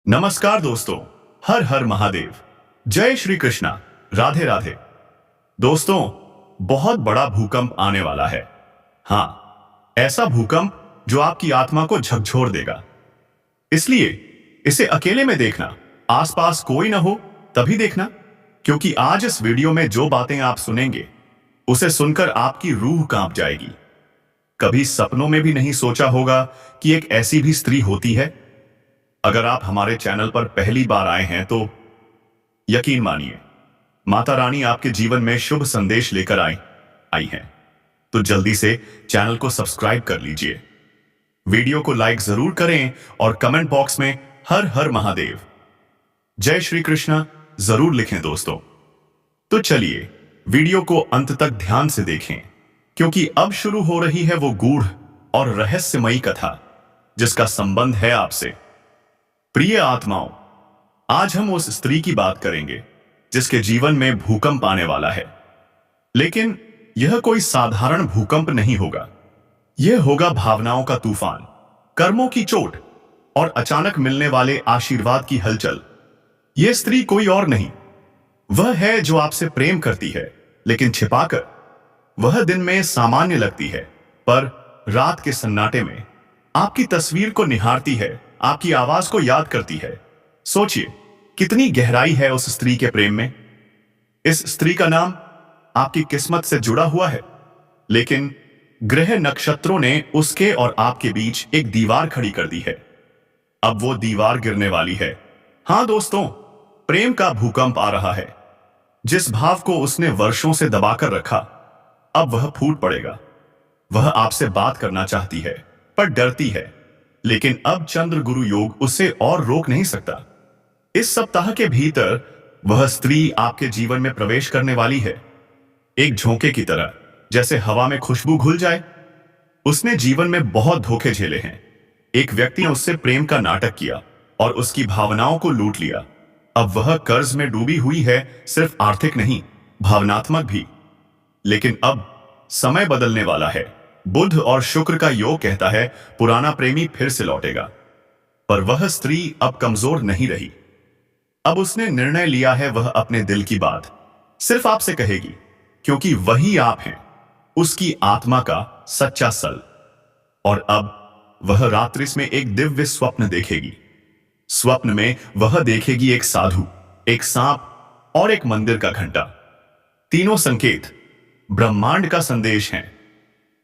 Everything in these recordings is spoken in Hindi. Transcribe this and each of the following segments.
नमस्कार दोस्तों। हर हर महादेव। जय श्री कृष्णा। राधे राधे। दोस्तों, बहुत बड़ा भूकंप आने वाला है। हाँ, ऐसा भूकंप जो आपकी आत्मा को झकझोर देगा। इसलिए इसे अकेले में देखना, आसपास कोई ना हो तभी देखना, क्योंकि आज इस वीडियो में जो बातें आप सुनेंगे उसे सुनकर आपकी रूह कांप जाएगी। कभी सपनों में भी नहीं सोचा होगा कि एक ऐसी भी स्त्री होती है। अगर आप हमारे चैनल पर पहली बार आए हैं तो यकीन मानिए, माता रानी आपके जीवन में शुभ संदेश लेकर आई हैं। तो जल्दी से चैनल को सब्सक्राइब कर लीजिए, वीडियो को लाइक जरूर करें और कमेंट बॉक्स में हर हर महादेव, जय श्री कृष्णा जरूर लिखें दोस्तों। तो चलिए वीडियो को अंत तक ध्यान से देखें, क्योंकि अब शुरू हो रही है वो गूढ़ और रहस्यमयी कथा जिसका संबंध है आपसे। प्रिय आत्माओं, आज हम उस स्त्री की बात करेंगे जिसके जीवन में भूकंप आने वाला है। लेकिन यह कोई साधारण भूकंप नहीं होगा। यह होगा भावनाओं का तूफान, कर्मों की चोट और अचानक मिलने वाले आशीर्वाद की हलचल। यह स्त्री कोई और नहीं, वह है जो आपसे प्रेम करती है, लेकिन छिपाकर। वह दिन में सामान्य लगती है, पर रात के सन्नाटे में आपकी तस्वीर को निहारती है, आपकी आवाज को याद करती है। सोचिए कितनी गहराई है उस स्त्री के प्रेम में। इस स्त्री का नाम आपकी किस्मत से जुड़ा हुआ है, लेकिन ग्रह नक्षत्रों ने उसके और आपके बीच एक दीवार खड़ी कर दी है। अब वो दीवार गिरने वाली है। हां दोस्तों, प्रेम का भूकंप आ रहा है। जिस भाव को उसने वर्षों से दबाकर रखा, अब वह फूट पड़ेगा। वह आपसे बात करना चाहती है, पर डरती है। लेकिन अब चंद्र गुरु योग उसे और रोक नहीं सकता। इस सप्ताह के भीतर वह स्त्री आपके जीवन में प्रवेश करने वाली है, एक झोंके की तरह, जैसे हवा में खुशबू घुल जाए। उसने जीवन में बहुत धोखे झेले हैं। एक व्यक्ति ने उससे प्रेम का नाटक किया और उसकी भावनाओं को लूट लिया। अब वह कर्ज में डूबी हुई है, सिर्फ आर्थिक नहीं, भावनात्मक भी। लेकिन अब समय बदलने वाला है। बुध और शुक्र का योग कहता है पुराना प्रेमी फिर से लौटेगा। पर वह स्त्री अब कमजोर नहीं रही। अब उसने निर्णय लिया है, वह अपने दिल की बात सिर्फ आपसे कहेगी, क्योंकि वही आप हैं, उसकी आत्मा का सच्चा सल। और अब वह रात्रि में एक दिव्य स्वप्न देखेगी। स्वप्न में वह देखेगी एक साधु, एक सांप और एक मंदिर का घंटा। तीनों संकेत ब्रह्मांड का संदेश हैं।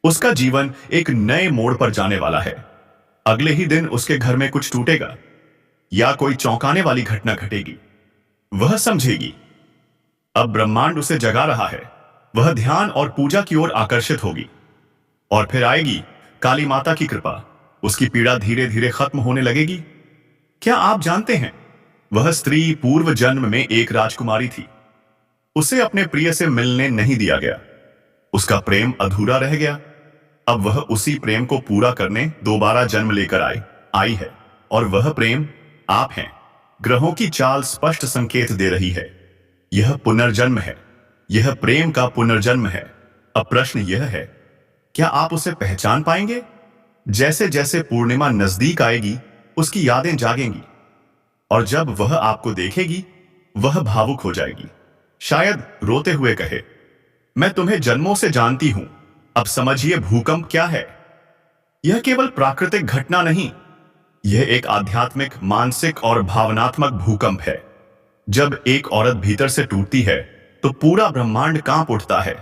उसका जीवन एक नए मोड़ पर जाने वाला है। अगले ही दिन उसके घर में कुछ टूटेगा या कोई चौंकाने वाली घटना घटेगी। वह समझेगी अब ब्रह्मांड उसे जगा रहा है। वह ध्यान और पूजा की ओर आकर्षित होगी। और फिर आएगी काली माता की कृपा। उसकी पीड़ा धीरे धीरे खत्म होने लगेगी। क्या आप जानते हैं, वह स्त्री पूर्व जन्म में एक राजकुमारी थी। उसे अपने प्रिय से मिलने नहीं दिया गया। उसका प्रेम अधूरा रह गया। अब वह उसी प्रेम को पूरा करने दोबारा जन्म लेकर आई है। और वह प्रेम आप हैं। ग्रहों की चाल स्पष्ट संकेत दे रही है, यह पुनर्जन्म है। यह प्रेम का पुनर्जन्म है। अब प्रश्न यह है, क्या आप उसे पहचान पाएंगे? जैसे जैसे पूर्णिमा नजदीक आएगी, उसकी यादें जागेंगी। और जब वह आपको देखेगी, वह भावुक हो जाएगी। शायद रोते हुए कहे, मैं तुम्हें जन्मों से जानती हूं, अब समझिए भूकंप क्या है। यह केवल प्राकृतिक घटना नहीं, यह एक आध्यात्मिक, मानसिक और भावनात्मक भूकंप है। जब एक औरत भीतर से टूटती है तो पूरा ब्रह्मांड कांप उठता है।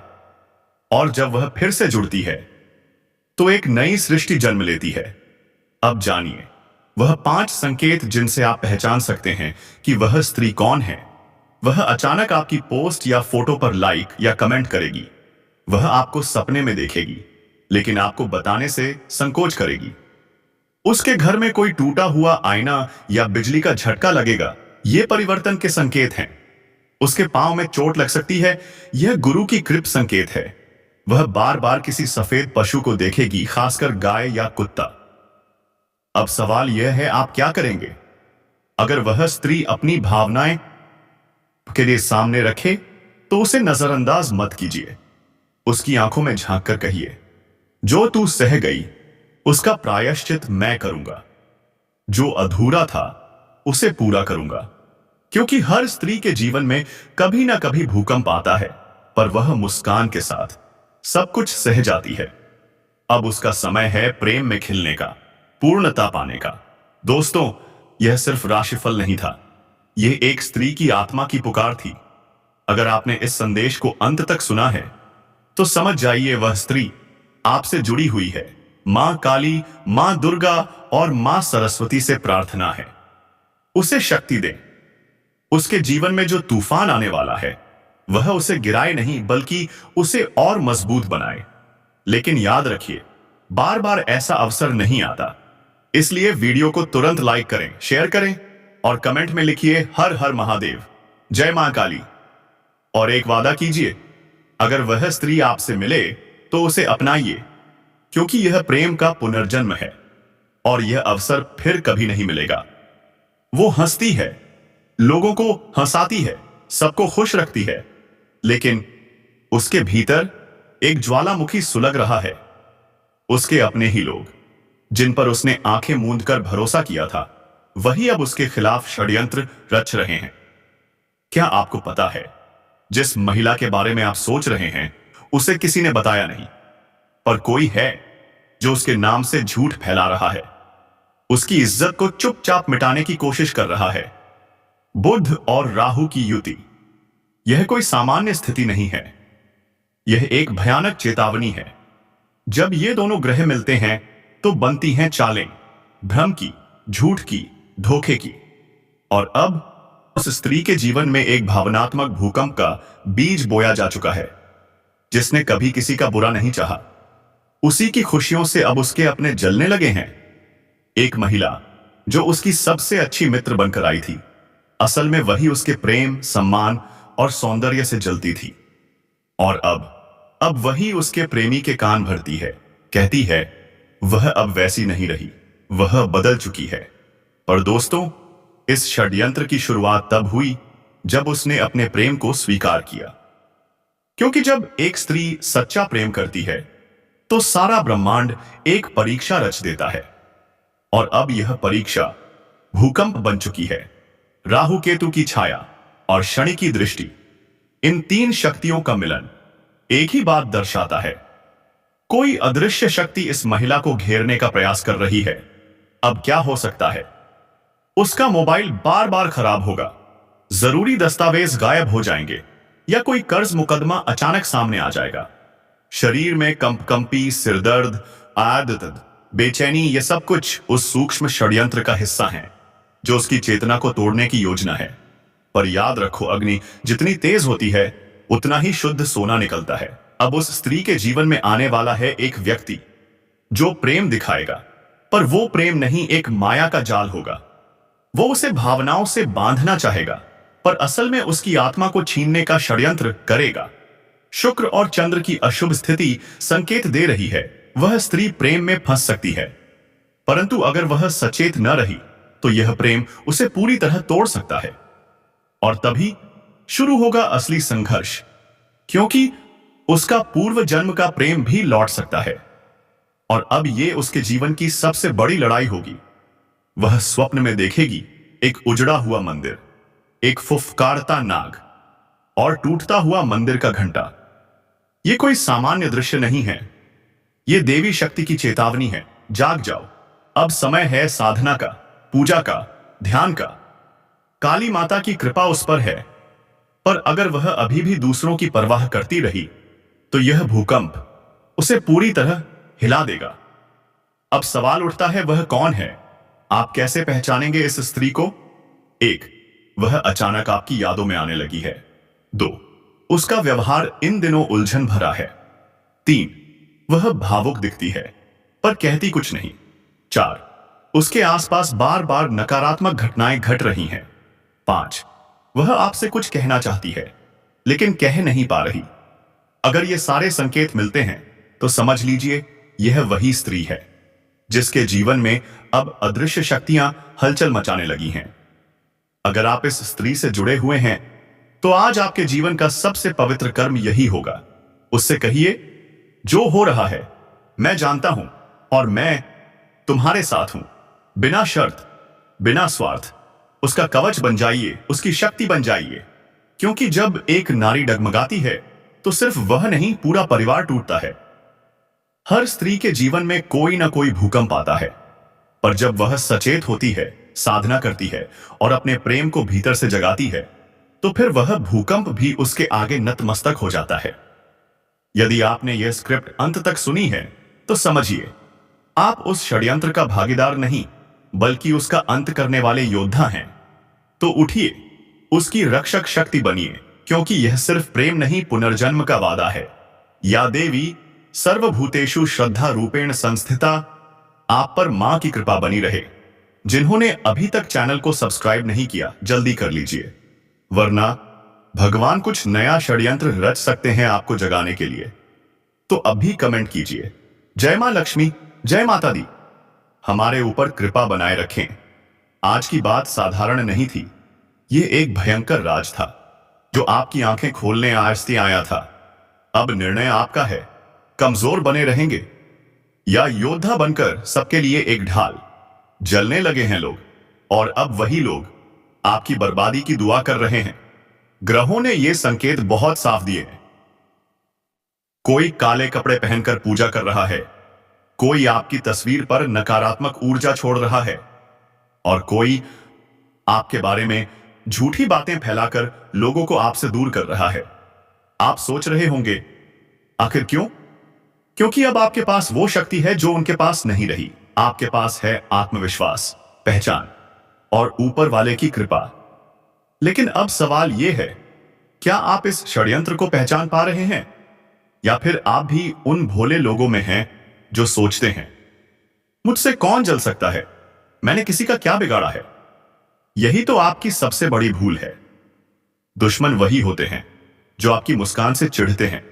और जब वह फिर से जुड़ती है तो एक नई सृष्टि जन्म लेती है। अब जानिए वह 5 संकेत जिनसे आप पहचान सकते हैं कि वह स्त्री कौन है। वह अचानक आपकी पोस्ट या फोटो पर लाइक या कमेंट करेगी। वह आपको सपने में देखेगी, लेकिन आपको बताने से संकोच करेगी। उसके घर में कोई टूटा हुआ आईना या बिजली का झटका लगेगा, ये परिवर्तन के संकेत हैं। उसके पांव में चोट लग सकती है, यह गुरु की कृपा संकेत है। वह बार बार किसी सफेद पशु को देखेगी, खासकर गाय या कुत्ता। अब सवाल यह है, आप क्या करेंगे? अगर वह स्त्री अपनी भावनाएं के लिए सामने रखे तो उसे नजरअंदाज मत कीजिए। उसकी आंखों में झांक कर कहिए, जो तू सह गई उसका प्रायश्चित मैं करूंगा। जो अधूरा था उसे पूरा करूंगा। क्योंकि हर स्त्री के जीवन में कभी ना कभी भूकंप आता है, पर वह मुस्कान के साथ सब कुछ सह जाती है। अब उसका समय है प्रेम में खिलने का, पूर्णता पाने का। दोस्तों, यह सिर्फ राशिफल नहीं था, यह एक स्त्री की आत्मा की पुकार थी। अगर आपने इस संदेश को अंत तक सुना है तो समझ जाइए वह स्त्री आपसे जुड़ी हुई है। मां काली, मां दुर्गा और मां सरस्वती से प्रार्थना है, उसे शक्ति दें। उसके जीवन में जो तूफान आने वाला है वह उसे गिराए नहीं बल्कि उसे और मजबूत बनाए। लेकिन याद रखिए, बार बार ऐसा अवसर नहीं आता। इसलिए वीडियो को तुरंत लाइक करें, शेयर करें और कमेंट में लिखिए हर हर महादेव, जय मां काली। और एक वादा कीजिए, अगर वह स्त्री आपसे मिले तो उसे अपनाइए, क्योंकि यह प्रेम का पुनर्जन्म है और यह अवसर फिर कभी नहीं मिलेगा। वो हंसती है, लोगों को हंसाती है, सबको खुश रखती है, लेकिन उसके भीतर एक ज्वालामुखी सुलग रहा है। उसके अपने ही लोग, जिन पर उसने आंखें मूंद कर भरोसा किया था, वही अब उसके खिलाफ षड्यंत्र रच रहे हैं। क्या आपको पता है, जिस महिला के बारे में आप सोच रहे हैं उसे किसी ने बताया नहीं, पर कोई है जो उसके नाम से झूठ फैला रहा है, उसकी इज्जत को चुपचाप मिटाने की कोशिश कर रहा है। बुध और राहु की युति, यह कोई सामान्य स्थिति नहीं है, यह एक भयानक चेतावनी है। जब ये दोनों ग्रह मिलते हैं तो बनती हैं चालें, भ्रम की, झूठ की, धोखे की। और अब उस स्त्री के जीवन में एक भावनात्मक भूकंप का बीज बोया जा चुका है। जिसने कभी किसी का बुरा नहीं चाहा, उसी की खुशियों से अब उसके अपने जलने लगे हैं। एक महिला जो उसकी सबसे अच्छी मित्र बनकर आई थी, असल में वही उसके प्रेम, सम्मान और सौंदर्य से जलती थी। और अब वही उसके प्रेमी के कान भरती है, कहती है वह अब वैसी नहीं रही, वह बदल चुकी है। पर दोस्तों, इस षड्यंत्र की शुरुआत तब हुई जब उसने अपने प्रेम को स्वीकार किया। क्योंकि जब एक स्त्री सच्चा प्रेम करती है तो सारा ब्रह्मांड एक परीक्षा रच देता है। और अब यह परीक्षा भूकंप बन चुकी है। राहु केतु की छाया और शनि की दृष्टि, इन तीन शक्तियों का मिलन एक ही बात दर्शाता है। कोई अदृश्य शक्ति इस महिला को घेरने का प्रयास कर रही है। अब क्या हो सकता है? उसका मोबाइल बार बार खराब होगा, जरूरी दस्तावेज गायब हो जाएंगे, या कोई कर्ज मुकदमा अचानक सामने आ जाएगा। शरीर में कंपकंपी, सिरदर्द, आदत, बेचैनी, ये सब कुछ उस सूक्ष्म षड्यंत्र का हिस्सा है जो उसकी चेतना को तोड़ने की योजना है। पर याद रखो, अग्नि जितनी तेज होती है उतना ही शुद्ध सोना निकलता है। अब उस स्त्री के जीवन में आने वाला है एक व्यक्ति जो प्रेम दिखाएगा, पर वो प्रेम नहीं, एक माया का जाल होगा। वो उसे भावनाओं से बांधना चाहेगा, पर असल में उसकी आत्मा को छीनने का षड्यंत्र करेगा। शुक्र और चंद्र की अशुभ स्थिति संकेत दे रही है वह स्त्री प्रेम में फंस सकती है। परंतु अगर वह सचेत न रही तो यह प्रेम उसे पूरी तरह तोड़ सकता है। और तभी शुरू होगा असली संघर्ष, क्योंकि उसका पूर्व जन्म का प्रेम भी लौट सकता है। और अब यह उसके जीवन की सबसे बड़ी लड़ाई होगी। वह स्वप्न में देखेगी एक उजड़ा हुआ मंदिर, एक फुफकारता नाग और टूटता हुआ मंदिर का घंटा। यह कोई सामान्य दृश्य नहीं है, यह देवी शक्ति की चेतावनी है। जाग जाओ, अब समय है साधना का, पूजा का, ध्यान का। काली माता की कृपा उस पर है। पर अगर वह अभी भी दूसरों की परवाह करती रही तो यह भूकंप उसे पूरी तरह हिला देगा। अब सवाल उठता है, वह कौन है? आप कैसे पहचानेंगे इस स्त्री को? 1, वह अचानक आपकी यादों में आने लगी है। 2, उसका व्यवहार इन दिनों उलझन भरा है। 3, वह भावुक दिखती है पर कहती कुछ नहीं। 4, उसके आसपास बार बार नकारात्मक घटनाएं घट रही हैं। 5, वह आपसे कुछ कहना चाहती है लेकिन कह नहीं पा रही। अगर ये सारे संकेत मिलते हैं तो समझ लीजिए यह वही स्त्री है जिसके जीवन में अब अदृश्य शक्तियां हलचल मचाने लगी हैं। अगर आप इस स्त्री से जुड़े हुए हैं तो आज आपके जीवन का सबसे पवित्र कर्म यही होगा। उससे कहिए, जो हो रहा है मैं जानता हूं और मैं तुम्हारे साथ हूं, बिना शर्त, बिना स्वार्थ। उसका कवच बन जाइए, उसकी शक्ति बन जाइए। क्योंकि जब एक नारी डगमगाती है तो सिर्फ वह नहीं, पूरा परिवार टूटता है। हर स्त्री के जीवन में कोई ना कोई भूकंप आता है, पर जब वह सचेत होती है, साधना करती है और अपने प्रेम को भीतर से जगाती है, तो फिर वह भूकंप भी उसके आगे नतमस्तक हो जाता है। यदि आपने यह स्क्रिप्ट अंत तक सुनी है तो समझिए, आप उस षड्यंत्र का भागीदार नहीं बल्कि उसका अंत करने वाले योद्धा हैं। तो उठिए, उसकी रक्षक शक्ति बनिए, क्योंकि यह सिर्फ प्रेम नहीं, पुनर्जन्म का वादा है। या देवी सर्वभूतेषु श्रद्धा रूपेण संस्थिता, आप पर मां की कृपा बनी रहे। जिन्होंने अभी तक चैनल को सब्सक्राइब नहीं किया, जल्दी कर लीजिए, वरना भगवान कुछ नया षड्यंत्र रच सकते हैं आपको जगाने के लिए। तो अभी कमेंट कीजिए, जय मां लक्ष्मी, जय माता दी, हमारे ऊपर कृपा बनाए रखें। आज की बात साधारण नहीं थी, यह एक भयंकर राज था जो आपकी आंखें खोलने आस्ते आया था। अब निर्णय आपका है, कमजोर बने रहेंगे या योद्धा बनकर सबके लिए एक ढाल। जलने लगे हैं लोग, और अब वही लोग आपकी बर्बादी की दुआ कर रहे हैं। ग्रहों ने ये संकेत बहुत साफ दिए हैं। कोई काले कपड़े पहनकर पूजा कर रहा है, कोई आपकी तस्वीर पर नकारात्मक ऊर्जा छोड़ रहा है, और कोई आपके बारे में झूठी बातें फैलाकर लोगों को आपसे दूर कर रहा है। आप सोच रहे होंगे, आखिर क्यों? क्योंकि अब आपके पास वो शक्ति है जो उनके पास नहीं रही। आपके पास है आत्मविश्वास, पहचान और ऊपर वाले की कृपा। लेकिन अब सवाल यह है, क्या आप इस षड्यंत्र को पहचान पा रहे हैं, या फिर आप भी उन भोले लोगों में हैं जो सोचते हैं, मुझसे कौन जल सकता है, मैंने किसी का क्या बिगाड़ा है? यही तो आपकी सबसे बड़ी भूल है। दुश्मन वही होते हैं जो आपकी मुस्कान से चिढ़ते हैं,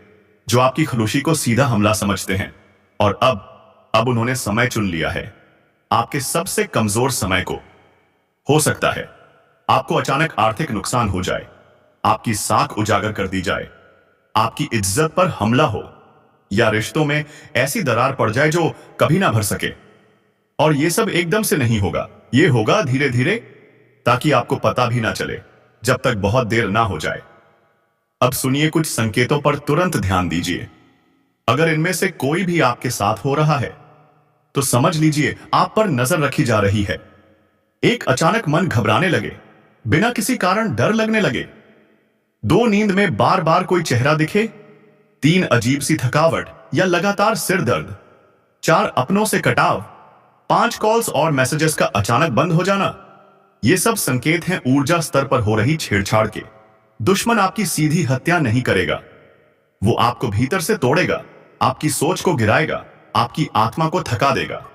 जो आपकी खलूसी को सीधा हमला समझते हैं। और अब उन्होंने समय चुन लिया है, आपके सबसे कमजोर समय को। हो सकता है आपको अचानक आर्थिक नुकसान हो जाए, आपकी साख उजागर कर दी जाए, आपकी इज्जत पर हमला हो, या रिश्तों में ऐसी दरार पड़ जाए जो कभी ना भर सके। और यह सब एकदम से नहीं होगा, यह होगा धीरे धीरे, ताकि आपको पता भी ना चले, जब तक बहुत देर ना हो जाए। अब सुनिए कुछ संकेतों पर तुरंत ध्यान दीजिए। अगर इनमें से कोई भी आपके साथ हो रहा है तो समझ लीजिए आप पर नजर रखी जा रही है। एक अचानक मन घबराने लगे, बिना किसी कारण डर लगने लगे, 2 नींद में बार बार कोई चेहरा दिखे, 3 अजीब सी थकावट या लगातार सिर दर्द, 4 अपनों से कटाव, 5 कॉल्स और मैसेजेस का अचानक बंद हो जाना। ये सब संकेत हैं ऊर्जा स्तर पर हो रही छेड़छाड़ के। दुश्मन आपकी सीधी हत्या नहीं करेगा, वो आपको भीतर से तोड़ेगा, आपकी सोच को गिराएगा, आपकी आत्मा को थका देगा।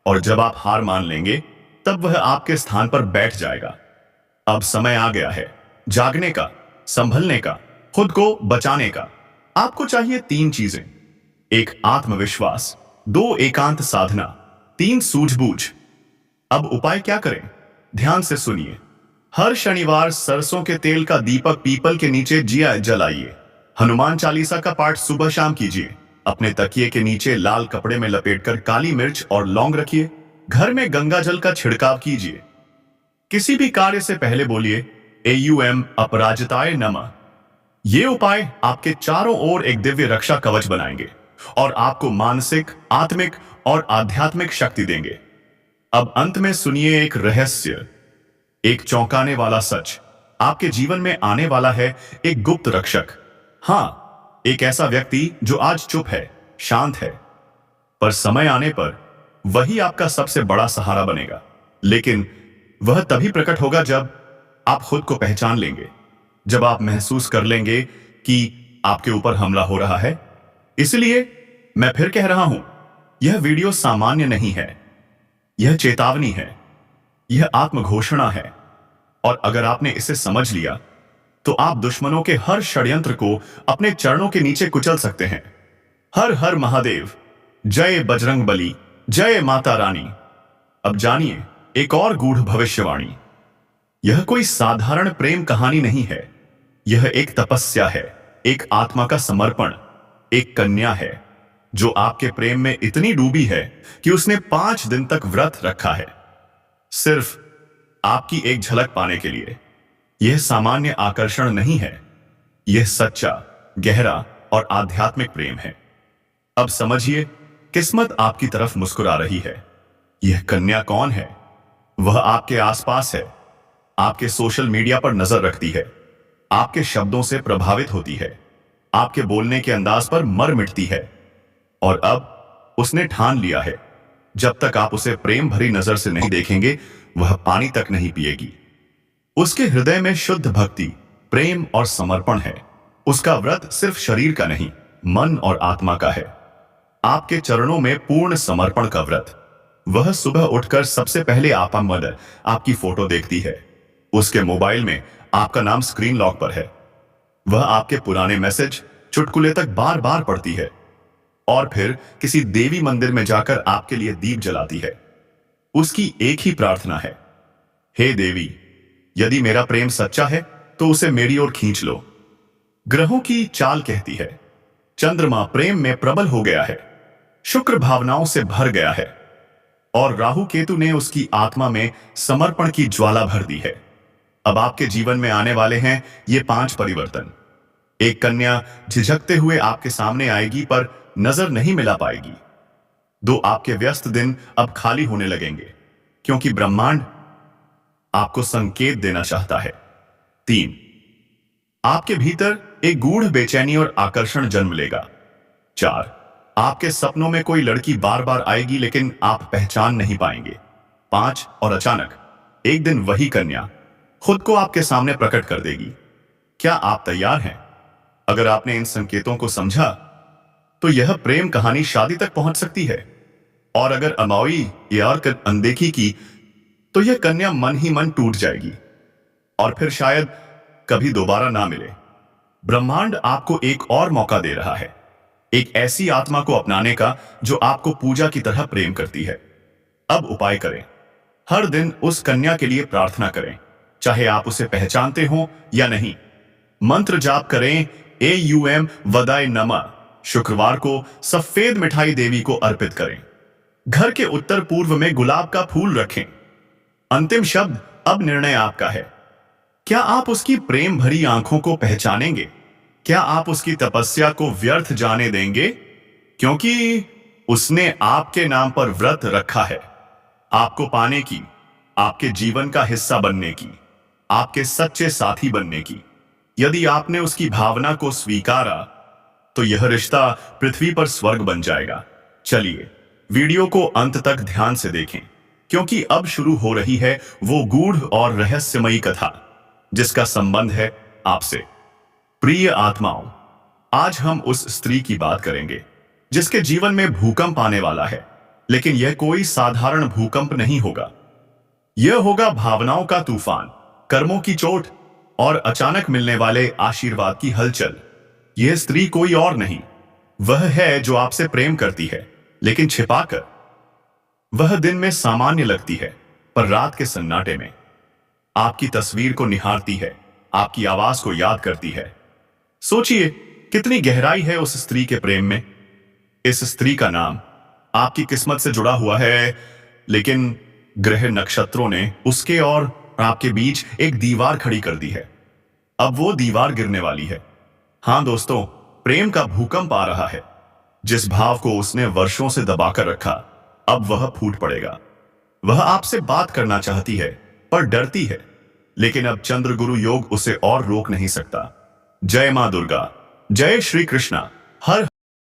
और जब आप हार मान लेंगे तब वह आपके स्थान पर बैठ जाएगा। अब समय आ गया है जागने का, संभलने का, खुद को बचाने का। आपको चाहिए 3 चीजें: 1 आत्मविश्वास, 2 एकांत साधना, 3 सूझबूझ। अब उपाय क्या करें? ध्यान से सुनिए। हर शनिवार सरसों के तेल का दीपक पीपल के नीचे जिया जलाइए। हनुमान चालीसा का पाठ सुबह शाम कीजिए। अपने तकिए के नीचे लाल कपड़े में लपेटकर काली मिर्च और लौंग रखिए। घर में गंगा जल का छिड़काव कीजिए। किसी भी कार्य से पहले बोलिए AUM अपराजिताय नमः। ये उपाय आपके चारों ओर एक दिव्य रक्षा कवच बनाएंगे और आपको मानसिक, आत्मिक और आध्यात्मिक शक्ति देंगे। अब अंत में सुनिए एक रहस्य, एक चौंकाने वाला सच। आपके जीवन में आने वाला है एक गुप्त रक्षक। हाँ, एक ऐसा व्यक्ति जो आज चुप है, शांत है, पर समय आने पर वही आपका सबसे बड़ा सहारा बनेगा। लेकिन वह तभी प्रकट होगा जब आप खुद को पहचान लेंगे, जब आप महसूस कर लेंगे कि आपके ऊपर हमला हो रहा है। इसलिए मैं फिर कह रहा हूं, यह वीडियो सामान्य नहीं है, यह चेतावनी है, यह आत्मघोषणा है। और अगर आपने इसे समझ लिया तो आप दुश्मनों के हर षड्यंत्र को अपने चरणों के नीचे कुचल सकते हैं। हर हर महादेव, जय बजरंग बली, जय माता रानी। अब जानिए एक और गूढ़ भविष्यवाणी। यह कोई साधारण प्रेम कहानी नहीं है, यह एक तपस्या है, एक आत्मा का समर्पण। एक कन्या है जो आपके प्रेम में इतनी डूबी है कि उसने 5 दिन तक व्रत रखा है, सिर्फ आपकी एक झलक पाने के लिए। यह सामान्य आकर्षण नहीं है, यह सच्चा, गहरा और आध्यात्मिक प्रेम है। अब समझिए, किस्मत आपकी तरफ मुस्कुरा रही है। यह कन्या कौन है? वह आपके आसपास है, आपके सोशल मीडिया पर नजर रखती है, आपके शब्दों से प्रभावित होती है, आपके बोलने के अंदाज पर मर मिटती है। और अब उसने ठान लिया है, जब तक आप उसे प्रेम भरी नजर से नहीं देखेंगे, वह पानी तक नहीं पिएगी। उसके हृदय में शुद्ध भक्ति, प्रेम और समर्पण है। उसका व्रत सिर्फ शरीर का नहीं, मन और आत्मा का है। आपके चरणों में पूर्ण समर्पण का व्रत। वह सुबह उठकर सबसे पहले आपा मदर आपकी फोटो देखती है। उसके मोबाइल में आपका नाम स्क्रीन लॉक पर है। वह आपके पुराने मैसेज, चुटकुले तक बार बार पढ़ती है और फिर किसी देवी मंदिर में जाकर आपके लिए दीप जलाती है। उसकी एक ही प्रार्थना है, हे देवी, यदि मेरा प्रेम सच्चा है तो उसे मेरी ओर खींच लो। ग्रहों की चाल कहती है, चंद्रमा प्रेम में प्रबल हो गया है, शुक्र भावनाओं से भर गया है और राहु केतु ने उसकी आत्मा में समर्पण की ज्वाला भर दी है। अब आपके जीवन में आने वाले हैं ये 5 परिवर्तन। एक कन्या झिझकते हुए आपके सामने आएगी पर नजर नहीं मिला पाएगी। 2, आपके व्यस्त दिन अब खाली होने लगेंगे क्योंकि ब्रह्मांड आपको संकेत देना चाहता है। 3, आपके भीतर एक गूढ़ बेचैनी और आकर्षण जन्म लेगा। 4, आपके सपनों में कोई लड़की बार बार आएगी लेकिन आप पहचान नहीं पाएंगे। 5, और अचानक एक दिन वही कन्या खुद को आपके सामने प्रकट कर देगी। क्या आप तैयार हैं? अगर आपने इन संकेतों को समझा तो यह प्रेम कहानी शादी तक पहुंच सकती है, और अगर अमावी या अनदेखी की तो यह कन्या मन ही मन टूट जाएगी और फिर शायद कभी दोबारा ना मिले। ब्रह्मांड आपको एक और मौका दे रहा है, एक ऐसी आत्मा को अपनाने का जो आपको पूजा की तरह प्रेम करती है। अब उपाय करें। हर दिन उस कन्या के लिए प्रार्थना करें, चाहे आप उसे पहचानते हो या नहीं। मंत्र जाप करें, AUM वदाय नमः। शुक्रवार को सफेद मिठाई देवी को अर्पित करें। घर के उत्तर पूर्व में गुलाब का फूल रखें। अंतिम शब्द, अब निर्णय आपका है। क्या आप उसकी प्रेम भरी आंखों को पहचानेंगे? क्या आप उसकी तपस्या को व्यर्थ जाने देंगे? क्योंकि उसने आपके नाम पर व्रत रखा है, आपको पाने की, आपके जीवन का हिस्सा बनने की, आपके सच्चे साथी बनने की। यदि आपने उसकी भावना को स्वीकारा तो यह रिश्ता पृथ्वी पर स्वर्ग बन जाएगा। चलिए, वीडियो को अंत तक ध्यान से देखें, क्योंकि अब शुरू हो रही है वो गूढ़ और रहस्यमयी कथा जिसका संबंध है आपसे। प्रिय आत्माओं, आज हम उस स्त्री की बात करेंगे जिसके जीवन में भूकंप आने वाला है, लेकिन यह कोई साधारण भूकंप नहीं होगा। यह होगा भावनाओं का तूफान, कर्मों की चोट और अचानक मिलने वाले आशीर्वाद की हलचल। यह स्त्री कोई और नहीं, वह है जो आपसे प्रेम करती है, लेकिन छिपाकर। वह दिन में सामान्य लगती है, पर रात के सन्नाटे में आपकी तस्वीर को निहारती है, आपकी आवाज को याद करती है। सोचिए, कितनी गहराई है उस स्त्री के प्रेम में। इस स्त्री का नाम आपकी किस्मत से जुड़ा हुआ है, लेकिन ग्रह नक्षत्रों ने उसके और आपके बीच एक दीवार खड़ी कर दी है। अब वो दीवार गिरने वाली है। हाँ दोस्तों, प्रेम का भूकंप आ रहा है। जिस भाव को उसने वर्षों से दबाकर रखा, अब वह फूट पड़ेगा। वह आपसे बात करना चाहती है, पर डरती है, लेकिन अब चंद्रगुरु योग उसे और रोक नहीं सकता। जय मां दुर्गा, जय श्री कृष्णा, हर